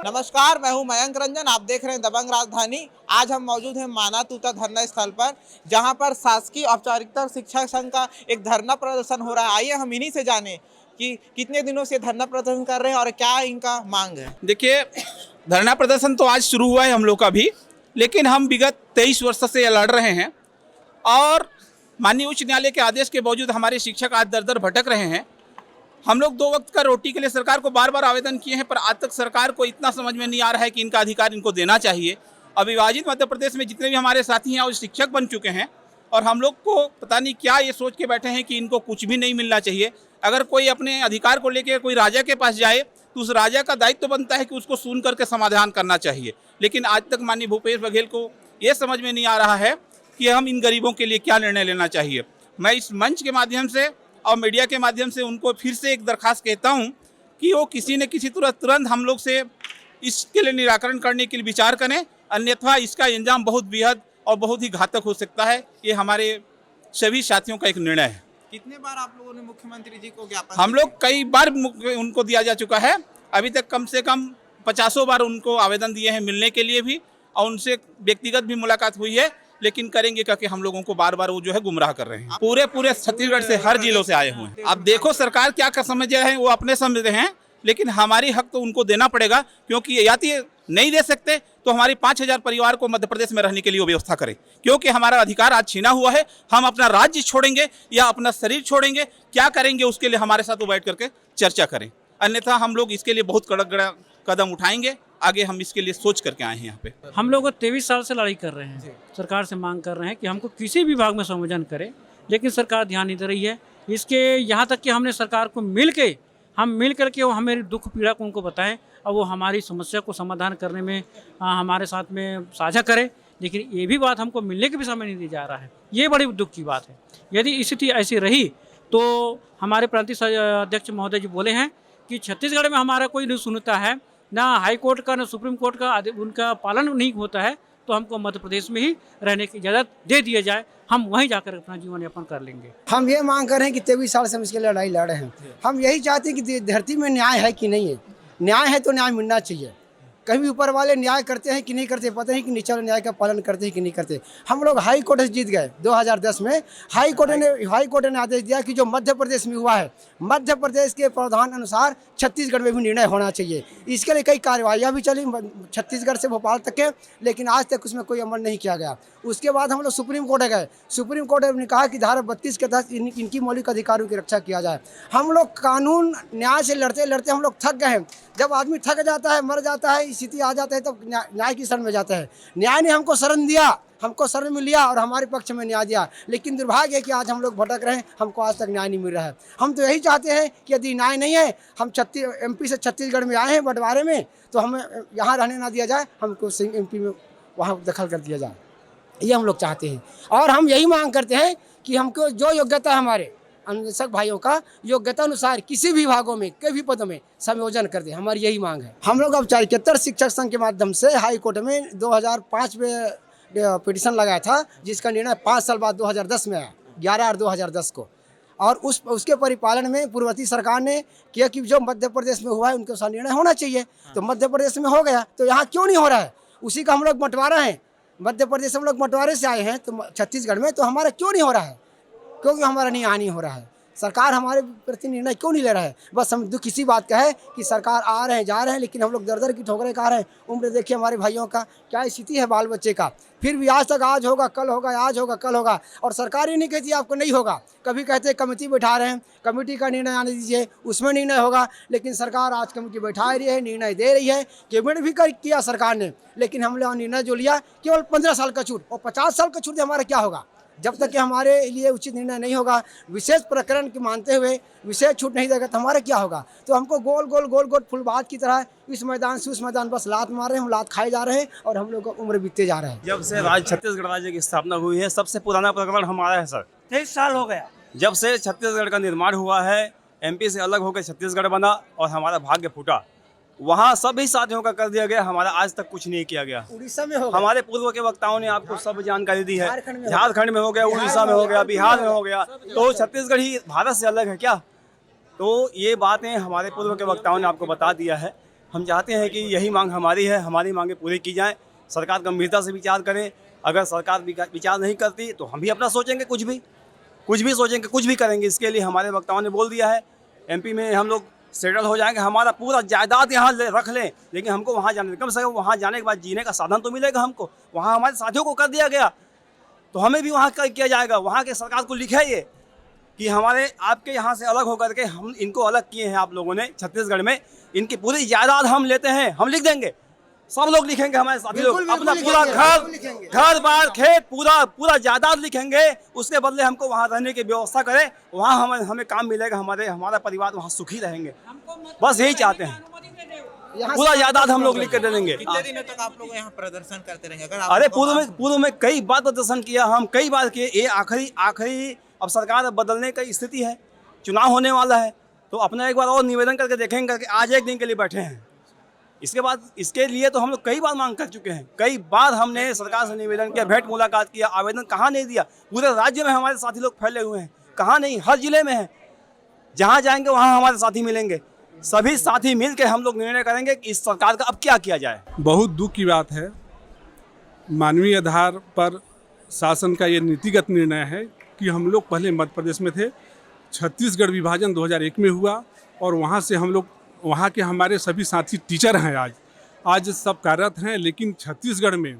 नमस्कार, मैं हूं मयंक रंजन। आप देख रहे हैं दबंग राजधानी। आज हम मौजूद हैं माना तूता धरना स्थल पर, जहां पर शासकीय औपचारिकता शिक्षा संघ का एक धरना प्रदर्शन हो रहा है। आइए हम इन्हीं से जाने कि कितने दिनों से धरना प्रदर्शन कर रहे हैं और क्या इनका मांग है। देखिए, धरना प्रदर्शन तो आज शुरू हुआ है हम लोग का भी, लेकिन हम विगत 23 वर्ष से ये लड़ रहे हैं और माननीय उच्च न्यायालय के आदेश के बावजूद हमारे शिक्षक आज दर दर भटक रहे हैं। हम लोग 2 वक्त का रोटी के लिए सरकार को बार बार आवेदन किए हैं, पर आज तक सरकार को इतना समझ में नहीं आ रहा है कि इनका अधिकार इनको देना चाहिए। अविभाजित मध्य प्रदेश में जितने भी हमारे साथी हैं वो शिक्षक बन चुके हैं और हम लोग को पता नहीं क्या ये सोच के बैठे हैं कि इनको कुछ भी नहीं मिलना चाहिए। अगर कोई अपने अधिकार को लेकर कोई राजा के पास जाए तो उस राजा का दायित्व बनता है कि उसको सुन करके समाधान करना चाहिए। लेकिन आज तक माननीय भूपेश बघेल को ये समझ में नहीं आ रहा है कि हम इन गरीबों के लिए क्या निर्णय लेना चाहिए। मैं इस मंच के माध्यम से और मीडिया के माध्यम से उनको फिर से एक दरखास्त कहता हूं कि वो किसी न किसी तुरंत हम लोग से इसके लिए निराकरण करने के लिए विचार करें, अन्यथा इसका अंजाम बहुत बेहद और बहुत ही घातक हो सकता है। ये हमारे सभी साथियों का एक निर्णय है। कितने बार आप लोगों ने मुख्यमंत्री जी को ज्ञापन? हम लोग कई बार उनको दिया जा चुका है। अभी तक कम से कम 50 बार उनको आवेदन दिए हैं मिलने के लिए भी, और उनसे व्यक्तिगत भी मुलाकात हुई है, लेकिन करेंगे क्योंकि हम लोगों को बार बार वो जो है गुमराह कर रहे हैं। पूरे छत्तीसगढ़ से हर जिलों से आए हुए हैं। अब देखो सरकार क्या कर समझ रहे हैं, वो अपने समझ रहे हैं, लेकिन हमारी हक तो उनको देना पड़ेगा, क्योंकि या तो नहीं दे सकते तो हमारी 5000 परिवार को मध्य प्रदेश में रहने के लिए व्यवस्था करें, क्योंकि हमारा अधिकार आज छीना हुआ है। हम अपना राज्य छोड़ेंगे या अपना शरीर छोड़ेंगे, क्या करेंगे उसके लिए हमारे साथ वो बैठ करके चर्चा करें, अन्यथा हम लोग इसके लिए बहुत कड़क कदम उठाएंगे। आगे हम इसके लिए सोच करके आए हैं यहाँ पे। हम लोग 23 साल से लड़ाई कर रहे हैं, सरकार से मांग कर रहे हैं कि हमको किसी भी विभाग में संयोजन करे, लेकिन सरकार ध्यान नहीं दे रही है। इसके यहाँ तक कि हमने सरकार को मिल करके वो हमारी दुख पीड़ा को उनको बताएं और वो हमारी समस्या को समाधान करने में हमारे साथ में साझा करे, लेकिन ये भी बात हमको मिलने के भी समय नहीं दी जा रहा है। ये बड़ी दुख की बात है। यदि स्थिति ऐसी रही तो हमारे प्रांतीय अध्यक्ष महोदय जी बोले हैं कि छत्तीसगढ़ में हमारा कोई नहीं सुनता है, ना हाई कोर्ट का ना सुप्रीम कोर्ट का उनका पालन नहीं होता है, तो हमको मध्य प्रदेश में ही रहने की इजाज़त दे दिया जाए, हम वहीं जाकर अपना जीवन यापन कर लेंगे। हम ये मांग कर रहे हैं कि 23 साल से हम इसके लड़ाई लड़ रहे हैं। हम यही चाहते हैं कि धरती में न्याय है कि नहीं है। न्याय है तो न्याय मिलना चाहिए। कहीं भी ऊपर वाले न्याय करते हैं कि नहीं करते पता नहीं, कि नीचे वाले न्याय का पालन करते हैं कि नहीं करते। हम लोग हाई कोर्ट से जीत गए 2010 में। हाई कोर्ट ने आदेश दिया कि जो मध्य प्रदेश में हुआ है, मध्य प्रदेश के प्रावधान अनुसार छत्तीसगढ़ में भी निर्णय होना चाहिए। इसके लिए कई कार्रवाइयाँ भी चली छत्तीसगढ़ से भोपाल तक के, लेकिन आज तक उसमें कोई अमल नहीं किया गया। उसके बाद हम लोग सुप्रीम कोर्ट गए। सुप्रीम कोर्ट ने कहा कि धारा 32 के तहत इनकी मौलिक अधिकारों की रक्षा किया जाए। हम लोग कानून न्याय से लड़ते लड़ते हम लोग थक गए हैं। जब आदमी थक जाता है, मर जाता है, स्थिति आ जाता है, तब न्याय की शरण में जाता है। न्याय ने हमको शरण दिया, हमको शरण में लिया और हमारे पक्ष में न्याय दिया, लेकिन दुर्भाग्य है कि आज हम लोग भटक रहे हैं, हमको आज तक न्याय नहीं मिल रहा है। हम तो यही चाहते हैं कि यदि न्याय नहीं है, हम MP से छत्तीसगढ़ में आए हैं बंटवारे में, तो हमें यहाँ रहने ना दिया जाए, हमको MP में वहाँ दखल कर दिया जाए, ये हम लोग चाहते हैं। और हम यही मांग करते हैं कि हमको जो योग्यता है हमारे अन्वेषक भाइयों का, योग्यता अनुसार किसी भी विभागों में कई भी पदों में संयोजन कर दे, हमारी यही मांग है। हम लोग औपचारिकतर शिक्षक संघ के माध्यम से हाई कोर्ट में 2005 में पिटीशन लगाया था, जिसका निर्णय 5 साल बाद 2010 में आया, 11/8/2010 को। और उसके परिपालन में पूर्ववर्ती सरकार ने किया कि जो मध्य प्रदेश में हुआ है उनके साथ निर्णय होना चाहिए, तो मध्य प्रदेश में हो गया, तो यहाँ क्यों नहीं हो रहा है? उसी का हम लोग बंटवारा है। मध्य प्रदेश हम लोग बंटवारे से आए हैं तो छत्तीसगढ़ में, तो हमारा क्यों नहीं हो रहा है? क्योंकि हमारा न्याय नहीं हो रहा है। सरकार हमारे प्रति निर्णय क्यों नहीं ले रहा है? बस हम दुख इसी बात का है कि सरकार आ रहे हैं जा रहे हैं, लेकिन हम लोग दर दर की ठोकरें खा रहे हैं। उम्र देखिए हमारे भाइयों का क्या स्थिति है, बाल बच्चे का। फिर भी आज तक आज होगा कल होगा, आज होगा कल होगा, और सरकार ही नहीं कहती आपको नहीं होगा। कभी कहते कमेटी बैठा रहे हैं, कमेटी का निर्णय आने दीजिए, उसमें निर्णय होगा, लेकिन सरकार आज कमेटी बैठा रही है, निर्णय दे रही है। कैबिनेट भी किया सरकार ने, लेकिन हम लोग निर्णय जो लिया केवल 15 साल का छूट, और 50 साल का छूट हमारा क्या होगा? जब तक कि हमारे लिए उचित निर्णय नहीं होगा, विशेष प्रकरण की मानते हुए विशेष छूट नहीं देगा, तो हमारा क्या होगा? तो हमको गोल गोल फुलबाज की तरह इस मैदान से उस मैदान बस लात मार रहे हैं, हम लात खाए जा रहे हैं और हम लोग का उम्र बीतते जा रहे हैं। जब से छत्तीसगढ़ राज्य की स्थापना हुई है, सबसे पुराना प्रकरण हमारा है सर। 23 साल हो गया जब से छत्तीसगढ़ का निर्माण हुआ है, MP से अलग होकर छत्तीसगढ़ बना और हमारा भाग्य फूटा। वहाँ सभी साथियों का कर दिया गया, हमारा आज तक कुछ नहीं किया गया। उड़ीसा में हो गया, हमारे पूर्व के वक्ताओं ने आपको सब जानकारी दी है। झारखंड में हो गया, उड़ीसा में हो गया, बिहार में हो गया, तो छत्तीसगढ़ ही भारत से अलग है क्या? तो ये बातें हमारे पूर्व के वक्ताओं ने आपको बता दिया है हम चाहते हैं कि यही मांग हमारी है, हमारी मांगें पूरी की जाएं। सरकार गंभीरता से विचार करे। अगर सरकार विचार नहीं करती तो हम भी अपना सोचेंगे, कुछ भी सोचेंगे, कुछ भी करेंगे। इसके लिए हमारे वक्ताओं ने बोल दिया है, एमपी में हम लोग सेटल हो जाएंगे, हमारा पूरा जायदाद यहाँ रख लें, लेकिन हमको वहाँ जाने, कम से कम वहाँ जाने के बाद जीने का साधन तो मिलेगा हमको। वहाँ हमारे साथियों को कर दिया गया तो हमें भी वहाँ किया जाएगा। वहाँ के सरकार को लिखा ये कि हमारे आपके यहाँ से अलग होकर के हम इनको अलग किए हैं आप लोगों ने छत्तीसगढ़ में, इनकी पूरी जायदाद हम लेते हैं, हम लिख देंगे, सब लोग लिखेंगे, हमारे साथी लोग अपना पूरा घर बार खेत पूरा जायदाद लिखेंगे। उसके बदले हमको वहाँ रहने की व्यवस्था करें, वहाँ हमें काम मिलेगा, हमारा परिवार वहाँ सुखी रहेंगे। बस यही चाहते हैं, पूरा जायदाद हम लोग लिख कर दे देंगे। कितने दिनों तक आप लोग यहाँ प्रदर्शन करते रहेंगे? अगर अरे पूर्व में कई बार प्रदर्शन किया, हम कई बार किए। ये आखिरी अब सरकार बदलने की स्थिति है, चुनाव होने वाला है, तो अपना एक बार और निवेदन करके देखेंगे कि आज एक दिन के लिए बैठे हैं। इसके बाद इसके लिए तो हम लोग कई बार मांग कर चुके हैं, कई बार हमने सरकार से निवेदन किया, भेंट मुलाकात किया, आवेदन कहाँ नहीं दिया। पूरे राज्य में हमारे साथी लोग फैले हुए हैं, कहाँ नहीं, हर जिले में है। जहाँ जाएंगे वहाँ हमारे साथी मिलेंगे, सभी साथी मिल के हम लोग निर्णय करेंगे कि इस सरकार का अब क्या किया जाए। बहुत दुख की बात है, मानवीय आधार पर शासन का ये नीतिगत निर्णय है कि हम लोग पहले मध्य प्रदेश में थे, छत्तीसगढ़ विभाजन 2001 में हुआ और वहाँ से हम लोग, वहाँ के हमारे सभी साथी टीचर हैं, आज सब कार्यरत हैं। लेकिन छत्तीसगढ़ में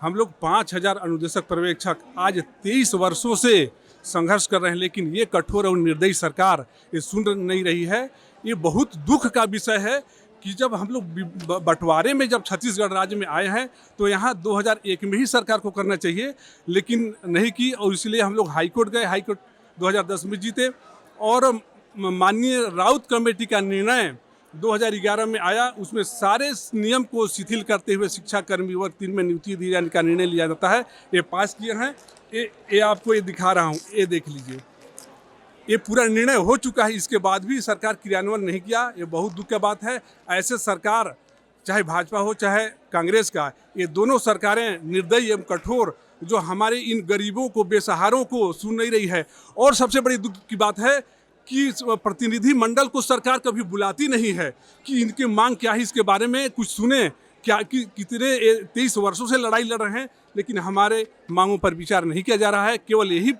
हम लोग 5000 अनुदेशक पर्यवेक्षक आज 23 वर्षों से संघर्ष कर रहे हैं, लेकिन ये कठोर और निर्दयी सरकार ये सुन नहीं रही है। ये बहुत दुख का विषय है कि जब हम लोग बंटवारे में जब छत्तीसगढ़ राज्य में आए हैं तो यहाँ 2001 में ही सरकार को करना चाहिए, लेकिन नहीं की, और इसलिए हम लोग हाईकोर्ट गए, हाईकोर्ट 2010 में जीते और माननीय राउत कमेटी का निर्णय 2011 में आया। उसमें सारे नियम को शिथिल करते हुए शिक्षा कर्मी वर्ग 3 में नियुक्ति दिए जाने का निर्णय लिया जाता है। ये पास किए हैं, ये आपको ये दिखा रहा हूँ, ये देख लीजिए, ये पूरा निर्णय हो चुका है। इसके बाद भी सरकार क्रियान्वयन नहीं किया, ये बहुत दुख की बात है। ऐसे सरकार, चाहे भाजपा हो चाहे कांग्रेस का, ये दोनों सरकारें निर्दयी एवं कठोर जो हमारे इन गरीबों को, बेसहारों को सुन नहीं रही है। और सबसे बड़ी दुख की बात है कि प्रतिनिधि मंडल को सरकार कभी बुलाती नहीं है कि इनकी मांग क्या है, इसके बारे में कुछ सुने, क्या कि कितने 23 वर्षों से लड़ाई लड़ रहे हैं, लेकिन हमारे मांगों पर विचार नहीं किया जा रहा है। केवल यही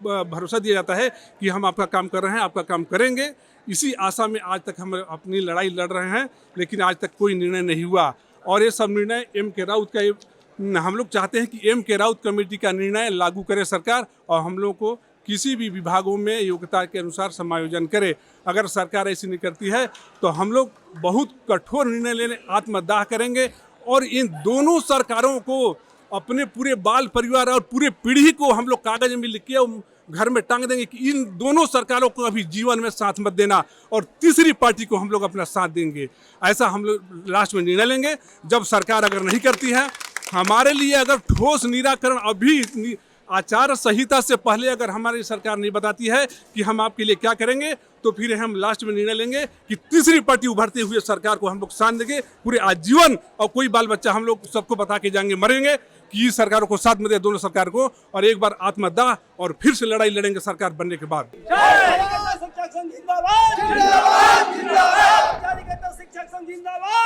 भरोसा दिया जाता है कि हम आपका काम कर रहे हैं, आपका काम करेंगे। इसी आशा में आज तक हम अपनी लड़ाई लड़ रहे हैं, लेकिन आज तक कोई निर्णय नहीं हुआ। और ये सब निर्णय M.K. राउत का, हम लोग चाहते हैं कि M.K. राउत कमेटी का निर्णय लागू करे सरकार और हम लोग को किसी भी विभागों में योग्यता के अनुसार समायोजन करे। अगर सरकार ऐसी नहीं करती है तो हम लोग बहुत कठोर निर्णय लेने आत्मदाह करेंगे और इन दोनों सरकारों को, अपने पूरे बाल परिवार और पूरे पीढ़ी को हम लोग कागज में लिख के घर में टांग देंगे कि इन दोनों सरकारों को अभी जीवन में साथ मत देना और तीसरी पार्टी को हम लोग अपना साथ देंगे। ऐसा हम लोग लास्ट में निर्णय लेंगे। जब सरकार अगर नहीं करती है, हमारे लिए अगर ठोस निराकरण अभी आचार संहिता से पहले अगर हमारी सरकार नहीं बताती है कि हम आपके लिए क्या करेंगे, तो फिर हम लास्ट में निर्णय लेंगे कि तीसरी पार्टी उभरते हुए सरकार को हम लोग साथ देंगे पूरे आजीवन। और कोई बाल बच्चा हम लोग सबको बता के जाएंगे, मरेंगे कि सरकारों को साथ में दे, दोनों सरकार को, और एक बार आत्मदाह और फिर से लड़ाई लड़ेंगे सरकार बनने के बाद।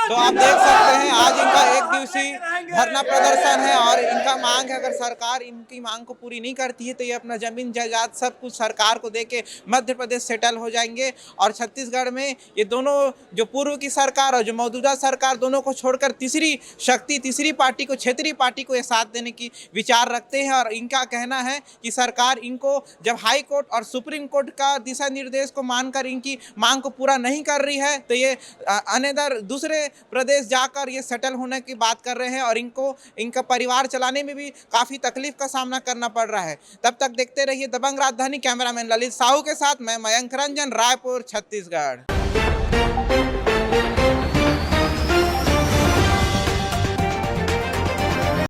तो आप देख सकते हैं आज इनका एक दिवसीय धरना प्रदर्शन है और इनका मांग है, अगर सरकार इनकी मांग को पूरी नहीं करती है तो ये अपना जमीन जायदाद सब कुछ सरकार को देके मध्य प्रदेश सेटल हो जाएंगे। और छत्तीसगढ़ में ये दोनों, जो पूर्व की सरकार और जो मौजूदा सरकार, दोनों को छोड़कर तीसरी शक्ति, तीसरी पार्टी को, क्षेत्रीय पार्टी को ये साथ देने की विचार रखते हैं। और इनका कहना है कि सरकार इनको जब हाई कोर्ट और सुप्रीम कोर्ट का दिशा निर्देश को मानकर इनकी मांग को पूरा नहीं कर रही है तो ये अनेदर दूसरे प्रदेश जाकर ये सेटल होने की बात कर रहे हैं और इनको, इनका परिवार चलाने में भी काफ़ी तकलीफ का सामना करना पड़ रहा है। तब तक देखते रहिए दबंग राजधानी। कैमरामैन ललित साहू के साथ मैं मयंक रंजन, रायपुर, छत्तीसगढ़।